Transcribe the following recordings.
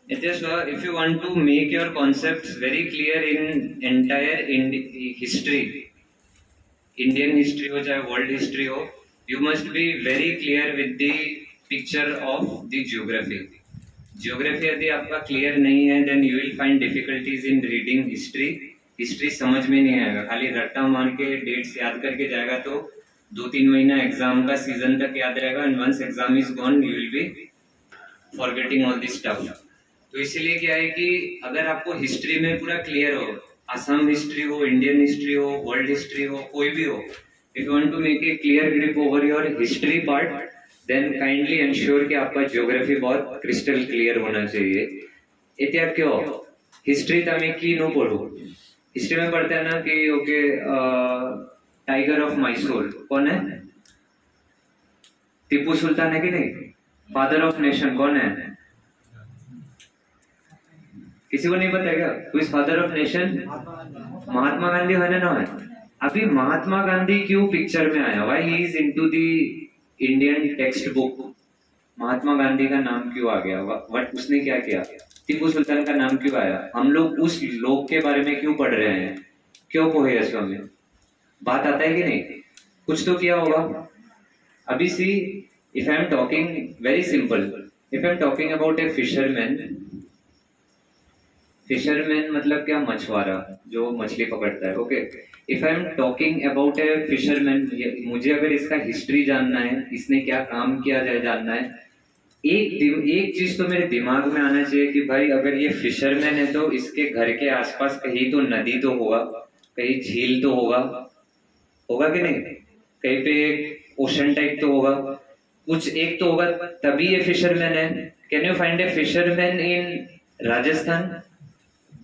If you want to make your concepts very clear in entire history, Indian history हो चाहे world history हो, you must be very clear with the picture of the geography. Geography यदि आपका clear नहीं है, then you will find difficulties in reading history. History समझ में नहीं आएगा, खाली रट्टा मार के dates याद करके जाएगा तो 2-3 महीना एग्जाम का सीजन तक याद रहेगा, and once exam is gone, you will be forgetting all this stuff. तो इसीलिए क्या है कि अगर आपको हिस्ट्री में पूरा क्लियर हो, असम हिस्ट्री हो, इंडियन हिस्ट्री हो, वर्ल्ड हिस्ट्री हो, कोई भी हो, if you want to make a clear grip over your history part, then kindly ensure कि आपका ज्योग्राफी बहुत क्रिस्टल क्लियर होना चाहिए. इतिहास क्यों हिस्ट्री तमें की नो पढ़ो. हिस्ट्री में पढ़ते हैं ना कि ओके टाइगर ऑफ मैसूर कौन है? टीपू सुल्तान है कि नहीं? फादर ऑफ नेशन कौन है? किसी को नहीं पता है क्या? Who is father of nation? Mahatma Gandhi है ना? है. अभी महात्मा गांधी क्यों पिक्चर में आया? Why he is into the Indian text book? Mahatma Gandhi का नाम क्यों आ गया? What उसने क्या किया? टीपू सुल्तान का नाम क्यों आया? हम लोग उस लोग के बारे में क्यों पढ़ रहे हैं? क्यों पोहे में बात आता है कि नहीं? कुछ तो किया होगा. अभी सी, if I am talking very simple, if I am talking about a fisherman, fisherman मतलब क्या? मछुआरा जो मछली पकड़ता है. Okay, if I am talking about A fisherman, मुझे अगर इसका हिस्ट्री जानना है, इसने क्या काम किया जाए जानना है, एक चीज तो मेरे दिमाग में आना चाहिए कि भाई अगर ये फिशरमैन है तो इसके घर के आसपास कहीं तो नदी तो होगा, कहीं झील तो होगा, होगा कि नहीं? कहीं पे एक ओशन टाइप तो होगा, कुछ एक तो होगा, तभी ये फिशरमैन है. Can you find A fisherman इन राजस्थान?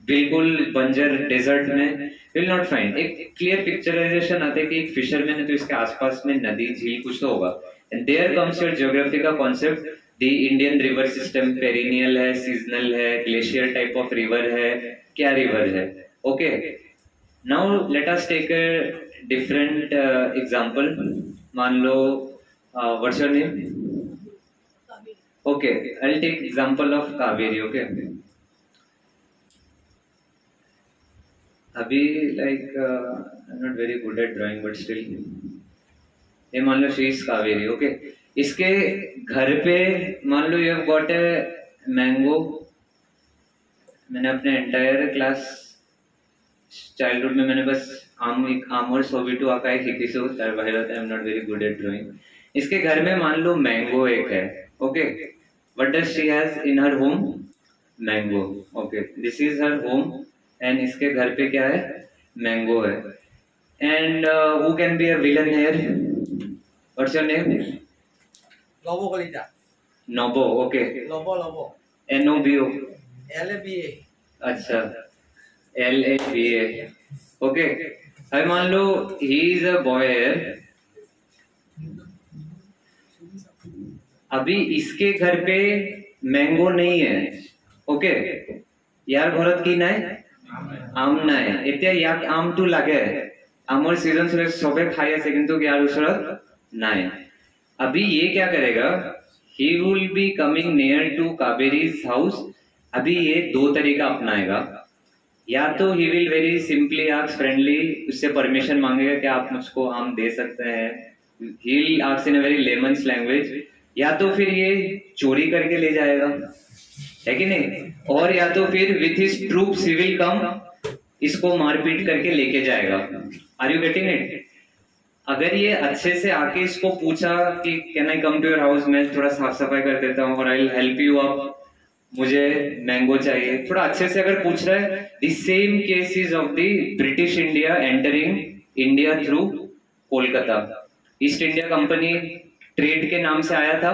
बिल्कुल बंजर डेजर्ट में विल नॉट फाइंड. एक क्लियर पिक्चराइजेशन आता है कि एक फिशरमैन है तो इसके आसपास में नदी झील कुछ तो होगा. And there comes your geography का concept. The Indian river system perennial है, सीजनल है, ग्लेशियर टाइप ऑफ रिवर है, क्या रिवर है. Okay, now let us take a different example. मान लो what's your name? Okay, I will take example of Kaveri. Okay, अभी like I am not very good at drawing but still, ये मान लो she is Kaveri. Okay, इसके घर पे मान लो you have got a mango. मैंने अपने एंटायर क्लास चाइल्डहुड में मैंने बस आम और सोबिटू आका एक लिखी से I am not very good at drawing. इसके घर में मान लो मैंगो एक है. Okay, what does she has in her home? Mango. Okay, this is her home and इसके घर पे क्या है? मैंगो है. And who can be a villain here? What's your name? Lobo Kalita. Nobo. Okay, Lobo NOBO. LABA. अच्छा, LABA. ओके, अब मान लो he is a boy here. अभी इसके घर पे मैंगो नहीं है. ओके, यार घरत की নাই? आम নাই. এতিয়া ইয়াক আমটো লাগে, आमर सीजन से सबे खाई আছে কিন্তু यार उसरत নাই. अभी ये क्या करेगा? He will be coming near to Kaveri's house. अभी ये दो तरीका अपनाएगा. या तो he will very simply ask friendly, उससे परमिशन मांगेगा कि आप मुझको आम दे सकते हैं. He will ask in a very layman's language. या तो फिर ये चोरी करके ले जाएगा, है कि नहीं? और या तो फिर विथ हिज ट्रूप्स ही विल कम, इसको मारपीट करके लेके जाएगा. Are you getting it? अगर ये अच्छे से आके इसको पूछा कि can I come to your house, मैं थोड़ा साफ सफाई कर देता हूँ और I will help you up, मुझे मैंगो चाहिए, थोड़ा अच्छे से अगर पूछ रहा है. The same case is of the British India entering India through Kolkata. East India company trade के नाम से आया था.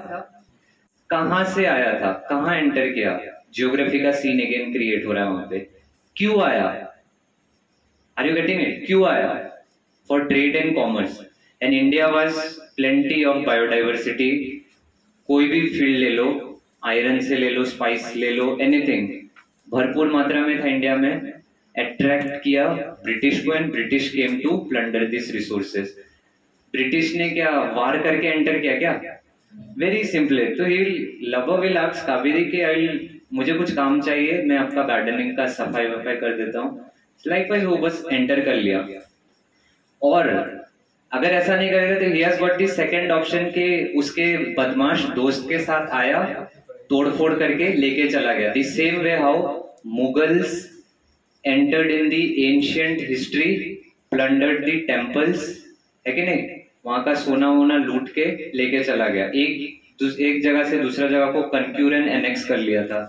कहां से आया था? कहां एंटर किया? ज्योग्राफी का सीन अगेन क्रिएट हो रहा है वहां पे. क्यों आया? Are you getting it? क्यों आया? For trade and commerce. And India was plenty of biodiversity. कोई भी फील्ड ले लो, आयरन से ले लो, स्पाइस ले लो, एनीथिंग भरपूर मात्रा में था इंडिया में. अट्रैक्ट किया ब्रिटिश को and British came to plunder this resources. British ने क्या वार करके एंटर किया क्या? Very simple. तो he lover will ask Kaveri के आई विल मुझे कुछ काम चाहिए, मैं आपका गार्डनिंग का सफाई वफाई कर देता हूँ, लाइकवाइज वो बस एंटर कर लिया। और अगर ऐसा नहीं करेगा तो he has got the second option के उसके बदमाश दोस्त के साथ आया, तोड़फोड़ करके लेके चला गया। The same way how Mughals entered in the ancient history, plundered the temples, है कि नहीं, वहां का सोना वोना लूट के लेके चला गया, एक जगह से दूसरा जगह को कंक्यूरन एनेक्स कर लिया था,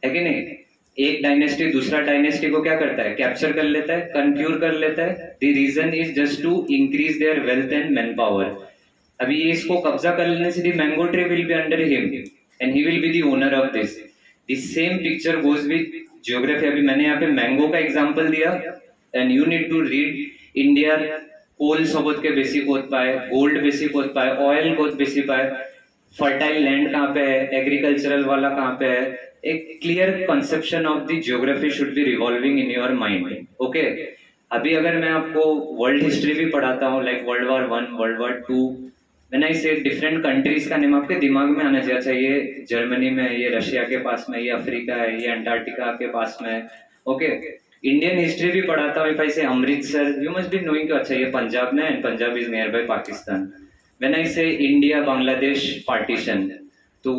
है कि नहीं। एक डायनेस्टी दूसरा डायनेस्टी को क्या करता है, कैप्चर कर लेता है, कंक्यूर कर लेता है। The reason is just to increase their wealth and man power. अभी ये इसको कब्जा कर लेने से the mango tree will be under him and he will be the owner of this. The same picture goes with geography. अभी मैंने यहाँ पे मैंगो का एग्जांपल दिया and you need to read India कोल सोबत के बेसी कोत पाए, गोल्ड बेसी कोत पाए, ऑयल कोत बेसी पाए, फर्टाइल लैंड कहाँ पे है, एग्रीकल्चरल वाला कहाँ पे है, एक clear conception of the geography should be revolving in your mind. Okay, अभी अगर मैं आपको वर्ल्ड हिस्ट्री भी पढ़ाता हूँ, like world war 1, world war 2, when I से डिफरेंट कंट्रीज का नेम आपके दिमाग में आना चाहिए। अच्छा, ये जर्मनी में है, ये रशिया के पास में, ये अफ्रीका है, ये अंटार्कटिका के पास में है। ओके, इंडियन हिस्ट्री भी पढ़ाता हूँ, if I say Amritsar, you must be knowing कि अच्छा ये पंजाब में है and Punjab is near by Pakistan. When I say India Bangladesh partition, तो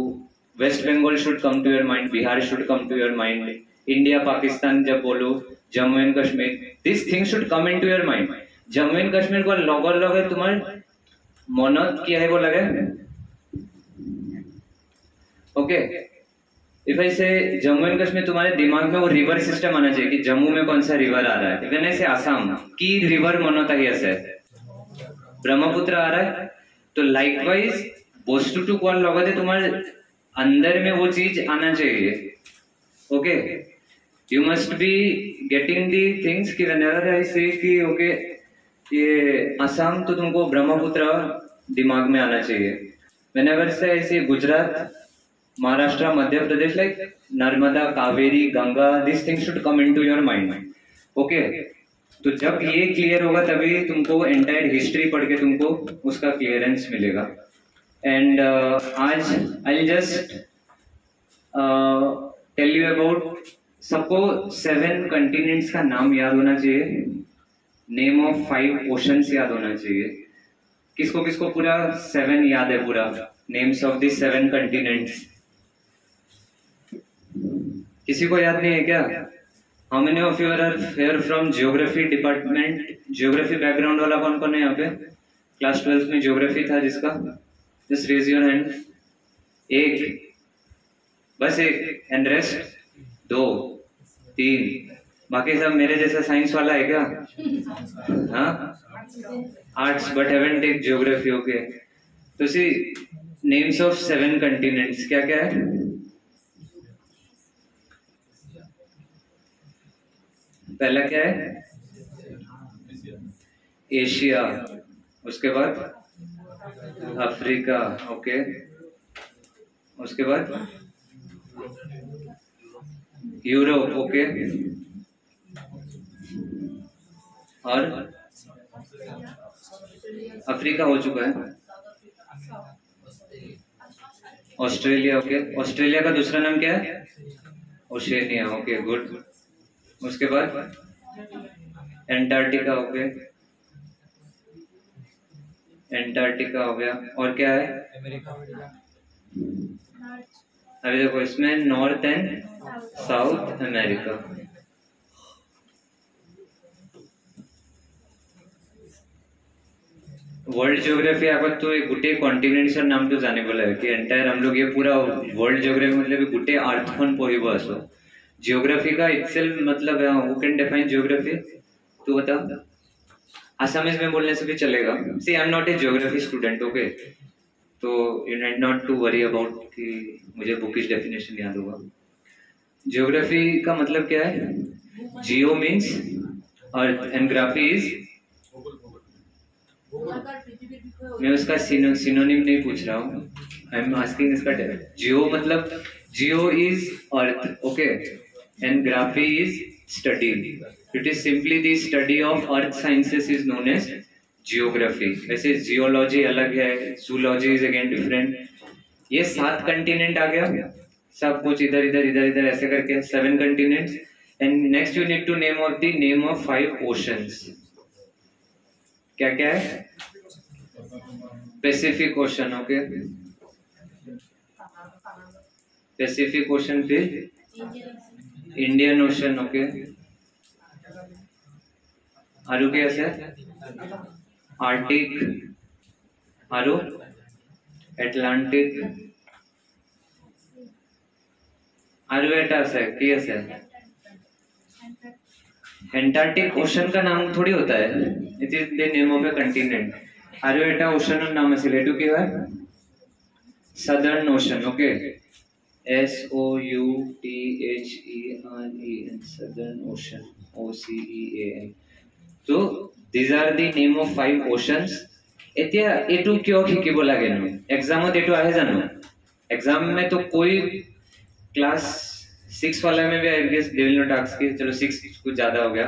West Bengal should come to your mind, Bihar should come to your mind, India Pakistan जब बोलो, Jammu and Kashmir, this thing should come in to your mind. Jammu and Kashmir को लगोर लगे तुम्हारे मनोत क्या है वो लगे। ओके, इफ आई से जम्मू एंड कश्मीर, तुम्हारे दिमाग में वो रिवर सिस्टम आना चाहिए कि जम्मू में कौन सा रिवर आ रहा है। व्हेन आई से आसाम की रिवर मनोत है, ब्रह्मपुत्र आ रहा है, तो लाइकवाइज बोस्टू टू कॉल लगा दे, तुम्हारे अंदर में वो चीज आना चाहिए। Okay, you must be getting the things कि व्हेनेवर आई से कि ओके ये असम, तो तुमको ब्रह्मपुत्र दिमाग में आना चाहिए। व्हेनेवर से ऐसे Gujarat, Maharashtra, Madhya Pradesh, like Narmada, Kaveri, Ganga, this thing should come into your mind. Okay, तो जब ये क्लियर होगा तभी तुमको एंटायर हिस्ट्री पढ़ के तुमको उसका क्लियरेंस मिलेगा। एंड आज I just tell you about, सबको 7 कंटिनेंट्स का नाम याद होना चाहिए, नेम ऑफ 5 ओशंस याद होना चाहिए। किसको किसको पूरा 7 याद है, पूरा नेम्स ऑफ द 7 कंटिनेंट्स? किसी को याद नहीं है क्या? How many of you are here from geography department? Geography background वाला कौन कौन है यहाँ पे? क्लास 12 में geography था जिसका? Just raise your hand. एक, बस एक, and rest 2, 3, बाकी सब मेरे जैसा साइंस वाला है क्या? हाँ, arts but haven't take geography. Okay. तो see names of 7 continents क्या क्या है? पहला क्या है? एशिया, उसके बाद अफ्रीका, ओके, उसके बाद यूरोप, ओके, और अफ्रीका हो चुका है, ऑस्ट्रेलिया, ओके, ऑस्ट्रेलिया का दूसरा नाम क्या है? Oceania, okay, good. उसके बाद एंटार्क्टिका, ओके, एंटार्क्टिका हो गया, और क्या है? अभी देखो इसमें north and South America. World geography आगत तो गोटे कॉन्टिनेंट्सर नाम तो जाने बोला है कि एंटायर हम लोग ये पूरा वर्ल्ड ज्योग्राफी मतलब गोटे अर्थन पढ़ब आसो। जियोग्राफी का इटसेल्फ मतलब है, हु कैन डिफाइन जियोग्राफी? तू बता। आसामीज में बोलने से भी चलेगा। See I am not a geography student, okay, तो you need not to worry about कि मुझे बुकिश डेफिनेशन याद होगा। जियोग्राफी का मतलब क्या है? जियो means earth and graphy is, मैं उसका सिनोनिम नहीं पूछ रहा हूँ, आई एम आस्किंग इसका। जियो मतलब geo is earth, okay, and graphy is study. It is simply the study of earth sciences is known as geography. वैसे जियोलॉजी अलग है, जूलॉजी is again different. ये 7 कंटिनेंट आ गया, सब कुछ इधर इधर इधर इधर ऐसे करके 7 continents. And next you need to name of 5 oceans. क्या क्या है? Pacific Ocean, okay, Pacific Ocean, फिर इंडियन ओशन, ओके, आरु क्या है? आर्टिक, आरु एटलांटिक, आरु एटा है कि ऐसे एंटार्क्टिक ओशन का नाम थोड़ी होता है, it is the name of A continent. आरु एटा ओशन नाम আছে এটু কি হয়? Southern ocean, okay, SOUTHERN, southern ocean, OCEAN। So these are the name of 5 oceans। এতিয়া এটু কিয় শিকিব লাগে নো? एग्जामত এটু আহে জানো? एग्जाम में तो कोई क्लास 6 वाला में भी I guess they will not ask की, चलो 6 कुछ ज्यादा हो गया,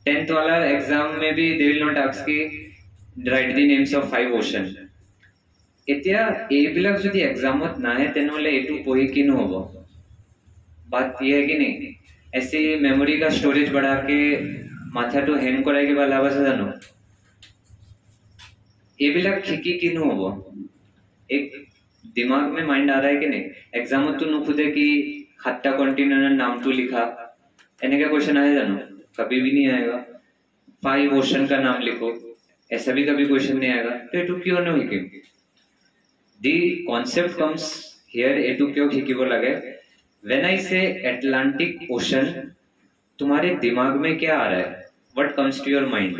10th वाला एग्जाम में भी दे विल नॉट आस्क की right the names of 5 ocean. এতিয়া এইবিলাক যদি एग्जामत ना है তেনহলে এটু পঢ়ি কিনো হবো? बात ये है कि नहीं, ऐसे मेमोरी का स्टोरेज बढ़ा के माथा तो हैंग कराए के लाभ আছে জানো? এইবিলাক শিকি কিনো হবো? एक दिमाग में माइंड आ रहा है कि नहीं? एग्जाम तो नुखुदे कि 7টা कॉन्टिनेंट नाम तो लिखा, एने का क्वेश्चन आया जानो? कभी भी नहीं आएगा। 5 ओशन का नाम लिखो, ऐसा भी कभी क्वेश्चन नहीं आएगा। तो एटू क्यों नहीं हिके? दी कॉन्सेप्ट कम्स हियर, एटू क्यों हिकिबो लागे? व्हेन आई से एटलांटिक ओशन, तुम्हारे दिमाग में क्या आ रहा है? What comes to your mind?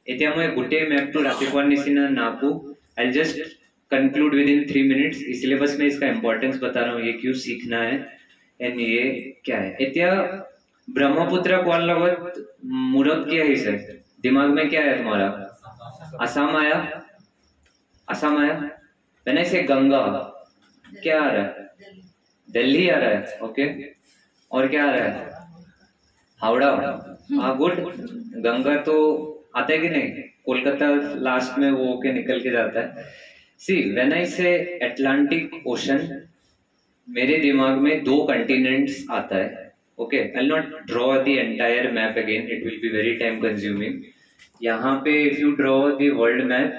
এতিয়া मैं गुटे मैप तो रातिपुৱাৰ निसिना नापू। I just conclude within 3 मिनट्स। इस सिलेबस में इसका इंपॉर्टेंस बता रहा हूँ, ये क्यों सीखना है एंड ये क्या है। এতিয়া ब्रह्मपुत्र कोल लगत मुरत क्या है सर? दिमाग में क्या है तुम्हारा? असम आया, असम आया। मैंने से गंगा क्या आ रहा है? दिल्ली आ रहा है, ओके, और क्या आ रहा है? हावड़ा। हाँ गुड, गंगा तो आता है कि नहीं? कोलकाता लास्ट में वो के निकल के जाता है। सी व्हेन आई से एटलांटिक ओशन, मेरे दिमाग में 2 कंटिनेंट्स आता है, okay. I will not draw the entire map again, it will be very time consuming. यहाँ पे if you draw the world map,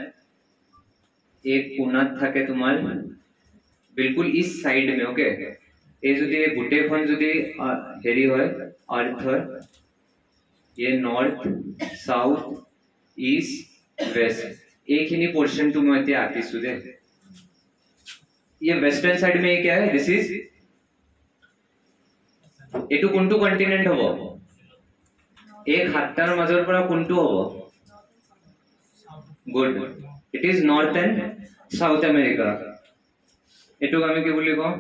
एक कोना था के तुम्हारे बिल्कुल इस साइड में, ओके, ये যদি গোটেইখন যদি হেৰি হয় আर्थৰ, ये नॉर्थ साउथ ईस्ट वेस्ट, एक ही पोर्शन तुम आती सुधे। ये वेस्टर्न साइड में क्या है? दिस इज एटू कोनटू कॉन्टिनेंट हबो? एक हातार মাজৰ পৰা कोनटू हबो? Good, it is North and South America. एटू आमी কি বুলি কওঁ?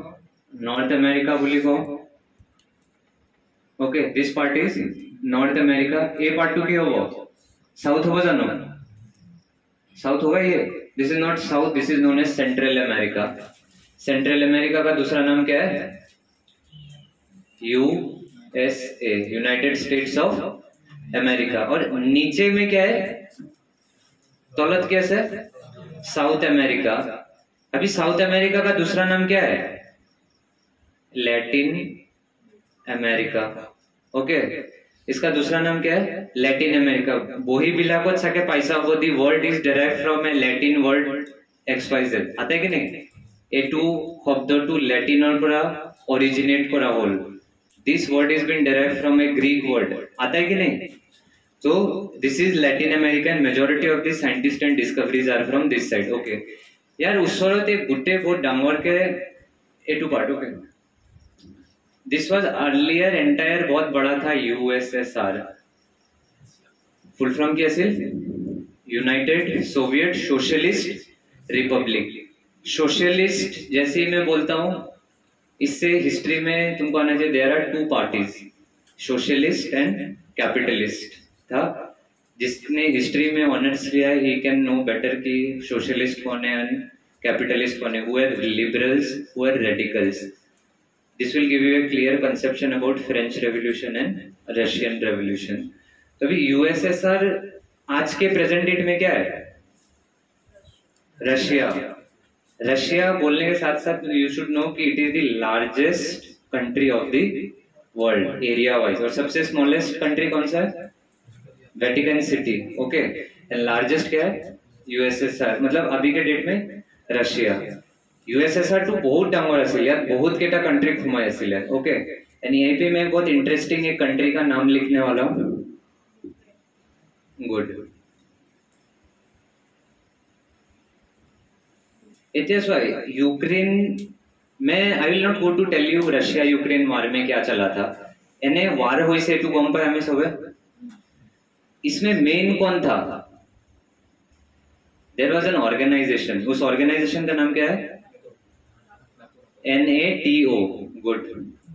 नॉर्थ अमेरिका বুলি কওঁ, okay. This part is North America. ए पार्ट टू की होगा? साउथ होगा जानो? साउथ होगा ये? This is not South, this is known as Central America. Central America का दूसरा नाम क्या है? USA, United States of America. और नीचे में क्या है? दौलत कैसे? South America. अभी साउथ अमेरिका का दूसरा नाम क्या है? Latin America, okay. इसका दूसरा नाम क्या है? Latin America. वही बिलाको सके पैसा हो, the word is derived from A Latin word XYZ। आता है कि नहीं? एटू शब्द टू लैटिन और पूरा ओरिजिनेट करा होल। This word is been derived from a Greek word. आता है कि नहीं? So this is Latin America and majority of the scientists and discoveries are from this side, okay। यार उसरों ते गुट्टे बहुत डांगर के एटू part, okay. This was earlier entire बहुत बड़ा था USSR। फुल फॉर्म क्या है? United Soviet socialist Republic. Socialist जैसे ही मैं बोलता हूँ, इससे हिस्ट्री में तुमको आना चाहिए there are 2 parties, socialist and capitalist था। जिसने हिस्ट्री में ऑनर्स लिया है ही कैन नो बेटर कि सोशलिस्ट कौन है एंड कैपिटलिस्ट कौन है, who are liberals, who are radicals. This will give you a clear conception about French revolution and Russian revolution. तो अभी यूएसएसआर आज के प्रेजेंट डेट में क्या है? रशिया, रशिया बोलने के साथ साथ यू शुड नो कि it is the largest country of the world area wise, और सबसे स्मॉलेस्ट कंट्री कौन सा है? Vatican city. Okay, and largest क्या है? यूएसएसआर, मतलब अभी के डेट में रशिया। यूएसएसआर टू बहुत डांगर असेल यार, बहुत केटा कंट्री घुमाय असेल यार। ओके, एंड यहीं पे मैं बहुत इंटरेस्टिंग एक कंट्री का नाम लिखने वाला हूँ। Good. It is why Ukraine में I will not go to tell you Russia Ukraine war में क्या चला था, एने वार हुई से टू गम पर हमें सब इसमें मेन कौन था? देयर वाज एन ऑर्गेनाइजेशन, उस ऑर्गेनाइजेशन का नाम क्या है? NATO। गुड।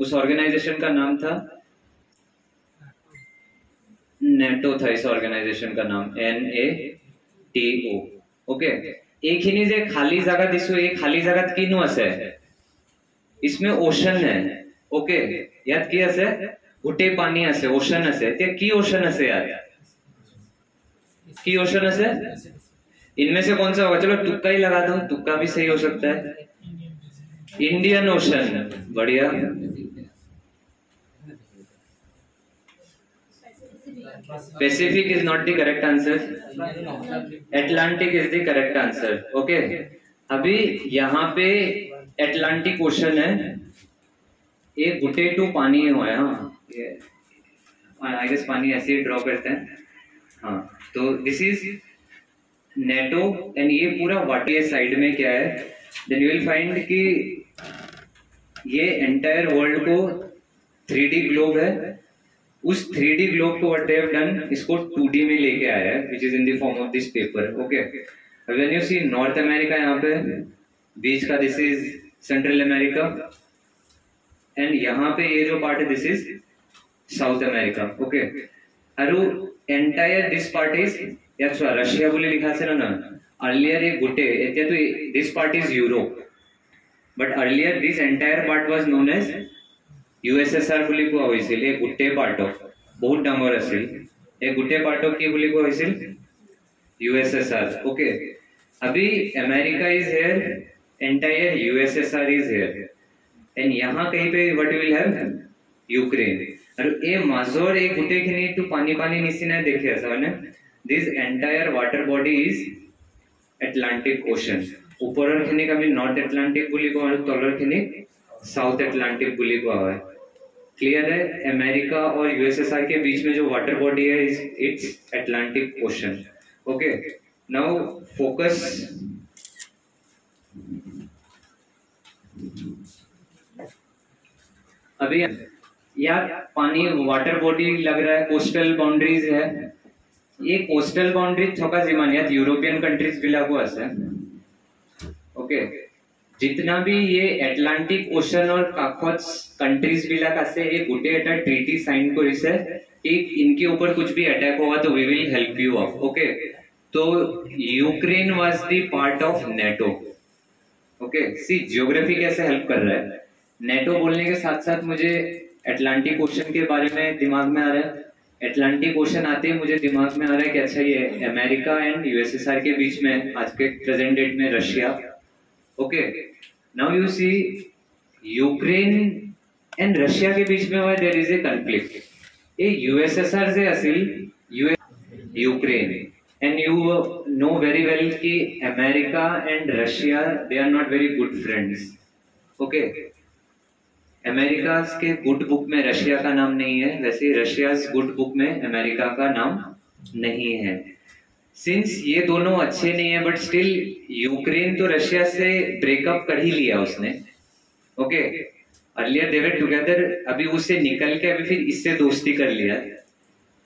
उस ऑर्गेनाइजेशन का नाम था नेटो था, इस ऑर्गेनाइजेशन का नाम NATO। ओके, एक ही नहीं जे खाली जगह दिसो, एक खाली जगह किनू असे, इसमें ओशन है। ओके, याद की असे उठे पानी असे, ओशन असे, ते की ओशन असे यार, की ओशन असे, इनमें से कौन सा होगा? चलो तुक्का ही लगाता हूं, तुक्का भी सही हो सकता है, इंडियन ओशन। बढ़िया। Pacific is not the correct answer, Atlantic is the correct answer. Okay, अभी यहाँ पे एटलांटिक ओशन है, एक गुटे टू पानी है। हाँ, आई गेस पानी ऐसे ही ड्रॉ करते हैं। हाँ, तो दिस इज नेटो, एंड ये पूरा वाटर साइड में क्या है, देन यू विल फाइंड कि ये एंटायर वर्ल्ड को 3D ग्लोब है। उस 3D ग्लोब को व्हाट दे हैव डन, इसको 2D में लेके आया है, which is in the form of this paper. Okay, when you see North America यहाँ पे बीच का, this is Central America, and यहाँ पे ये जो पार्ट है this is South America. Okay, अरु एंटायर दिस पार्ट इज यार रशिया बोले लिखा से ना अर्लियर ये गुटे एते तो this part is Europe, but earlier this entire part was known as USSR বুলি কোৱা হৈছিল। এই গুটে পাৰ্টক বহুত ডাঙৰ আছিল, এই গুটে পাৰ্টক কি বুলি কোৱা হৈছিল? यूएसएसआर। ओके, अभी America is here, entire USSR is here, and यहाँ कहीं पे व्हाट विल हैव? यूक्रेन। और ए মাজৰ এই গুটেখিনি টু পানী পানী নিচিনা দেখি আছে মানে this entire water body is Atlantic ocean. ऊपৰৰ খিনিক আমি নৰ্থ এটলান্টিক বুলি কওঁ আৰু তলৰ খিনিক साउथ एटलांटिक বুলি কোৱা হয়। क्लियर है? अमेरिका और यूएसएसआर के बीच में जो वाटर बॉडी है it's Atlantic ocean. Okay, now focus. अभी यार पानी वाटर बॉडी लग रहा है, कोस्टल बाउंड्रीज है, ये कोस्टल बाउंड्री थोका जिमान यार यूरोपियन कंट्रीज भी लागू আছে। ओके, जितना भी ये एटलांटिक ओशन और काखत कंट्रीज बिलाक আছে, ये गुटे एटा ट्रीटी साइन करिছে कि इनके ऊपर कुछ भी अटैक होगा तो we will help you off. Okay, तो Ukraine was the part of NATO. Okay, see geography कैसे हेल्प कर रहा है। नेटो बोलने के साथ साथ मुझे एटलांटिक ओशन के बारे में दिमाग में आ रहा है, एटलांटिक ओशन आते ही मुझे दिमाग में आ रहा है कि अच्छा ये अमेरिका एंड यूएसएसआर के बीच में आज के प्रेजेंट डेट में Russia. Okay, now you see Ukraine and Russia के बीच में why there is a conflict. ए यूएसएसआर से असिल Ukraine, and you know very well कि America and Russia they are not very good friends. Okay, America के good book में Russia का नाम नहीं है, वैसे रशियाज गुड बुक में अमेरिका का नाम नहीं है। सिंस ये दोनों अच्छे नहीं है, बट स्टिल यूक्रेन तो रशिया से ब्रेकअप कर ही लिया उसने। Okay, earlier they were together, अभी उससे निकल के अभी फिर इससे दोस्ती कर लिया।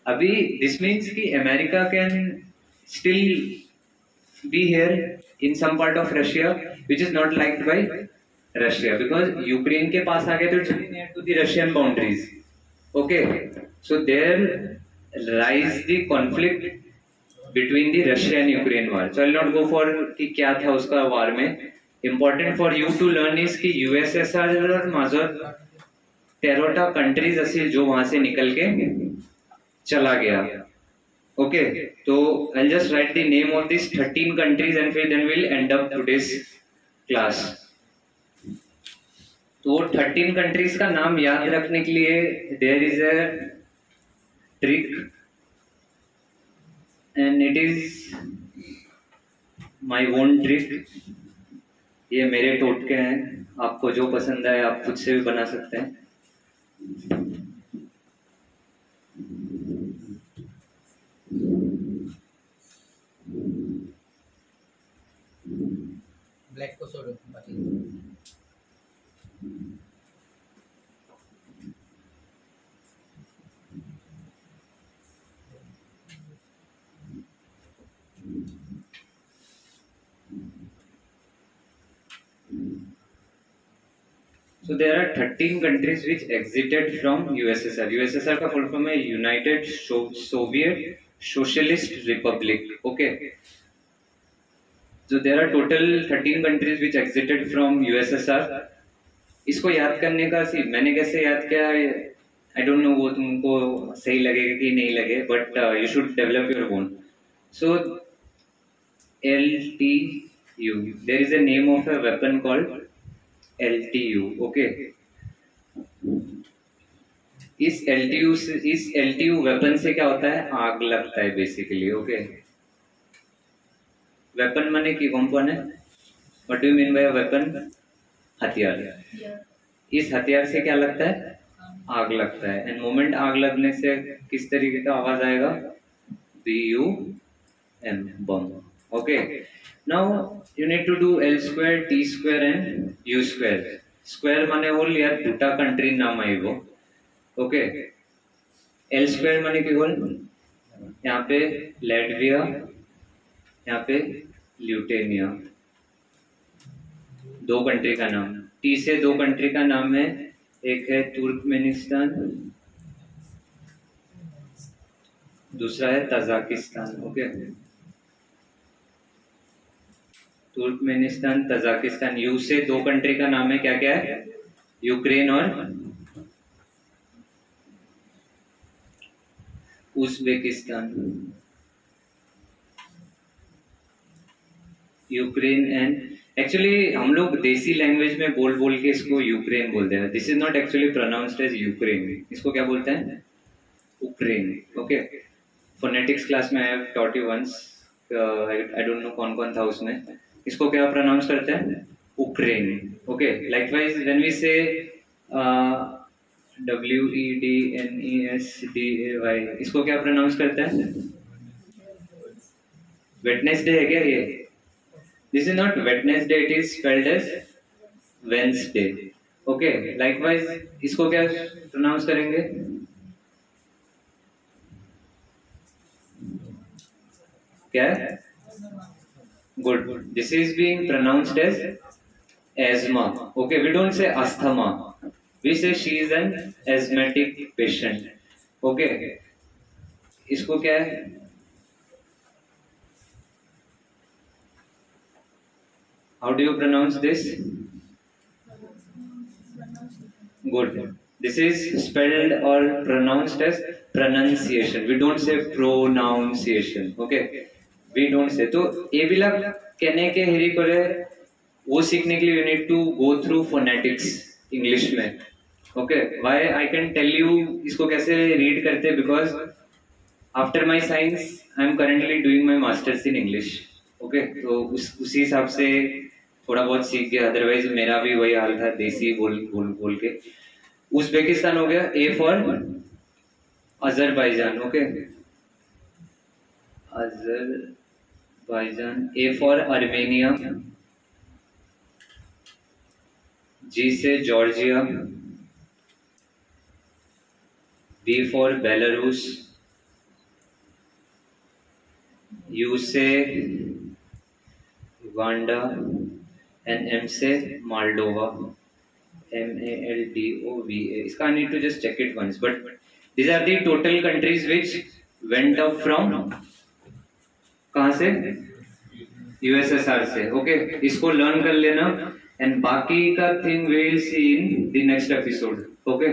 अभी दिस मीन्स कि America can still be here in some part of Russia which is not liked by Russia, because Ukraine के पास आ गए तो near to the Russian boundaries. Okay, so there rise the conflict between the Russia and Ukraine war. So I will not go for कि क्या था उसका war में। Important for you to learn is कि यूएसएसआर और माझर 13टा countries असेल जो वहां से निकल के चला गया। ओके, तो I just write the name of this 13 countries and फिर then will end up today's class. तो 13 कंट्रीज का नाम याद रखने के लिए there is a trick and it is my own trick. ये मेरे टोटके हैं, आपको जो पसंद है आप खुद से भी बना सकते हैं। ब्लैक को छोड़ो बाकी। So there are 13 countries which exited from USSR. USSR का फुल फॉर्म है United Soviet socialist Republic. Okay, so there are total 13 countries which exited from USSR. इसको याद करने का मैंने कैसे याद किया आई डोंट नो, वो तुमको सही लगेगा कि नहीं लगे, but you should develop your own. So LTU, there is a name of a weapon called LTU. Okay, इस LTU वेपन से क्या होता है, आग लगता है बेसिकली। ओके, वेपन माने की component, what do you mean by weapon? हथियार। इस हथियार से क्या लगता है, आग लगता है। एंड मोमेंट आग लगने से किस तरीके का आवाज आएगा, BUM, बम। Okay, now you need to do L square, T square and U square. Square माने होल, यार दुटा कंट्री नाम आएगो। ओके, L स्क्वायर माने की होल, यहाँ पे लैटविया, यहाँ पे ल्यूटेनिया, दो कंट्री का नाम। टी से दो कंट्री का नाम है, एक है तुर्कमेनिस्तान, दूसरा है Tajikistan. Okay, Turkmenistan, Tajikistan. You से दो कंट्री का नाम है, क्या क्या है, यूक्रेन और उज्बेकिस्तान। यूक्रेन एंड एक्चुअली हम लोग देसी लैंग्वेज में बोल के इसको यूक्रेन बोलते हैं। This is not actually pronounced as Ukraine, इसको क्या बोलते हैं, उक्रेन। ओके, फोनेटिक्स क्लास में I have taught you once, I don't know कौन कौन था उसमें, इसको क्या प्रोनाउंस करते हैं, Ukraine. Okay, likewise when we say WEDNESDAY, इसको क्या प्रोनाउंस करते हैं, वेडनेसडे है क्या ये? This is not Wednesday, it is spelled as Wednesday. Okay, likewise इसको क्या pronounce करेंगे, क्या? Good. This is being pronounced as asthma. Okay, we don't say asthma. We say she is an asthmatic patient. Okay, इसको क्या है, how do you pronounce this? Good. This is spelled or pronounced as pronunciation. We don't say pronunciation. Okay, we don't say. तो ये भी लग कहने के हेरी करे, वो सीखने के लिए you need to go through phonetics English में। Okay, why I can tell you इसको कैसे read करते, because after my science I am currently doing my masters in English. Okay, तो उसी हिसाब से थोड़ा बहुत सीख गया, अदरवाइज मेरा भी वही हाल था, देसी बोल के। उज्बेकिस्तान हो गया, A for Azerbaijan. Okay, Azerbaijan. A for Armenia, G से Georgia, B for Belarus, U से युगांडा एंड M से मालडोवा, MALDOVA। इसका I need to just check it once, but these are the total countries which went up from कहाँ से, USSR से। Okay, इसको learn कर लेना एंड बाकी का thing we will see in the next episode. Okay.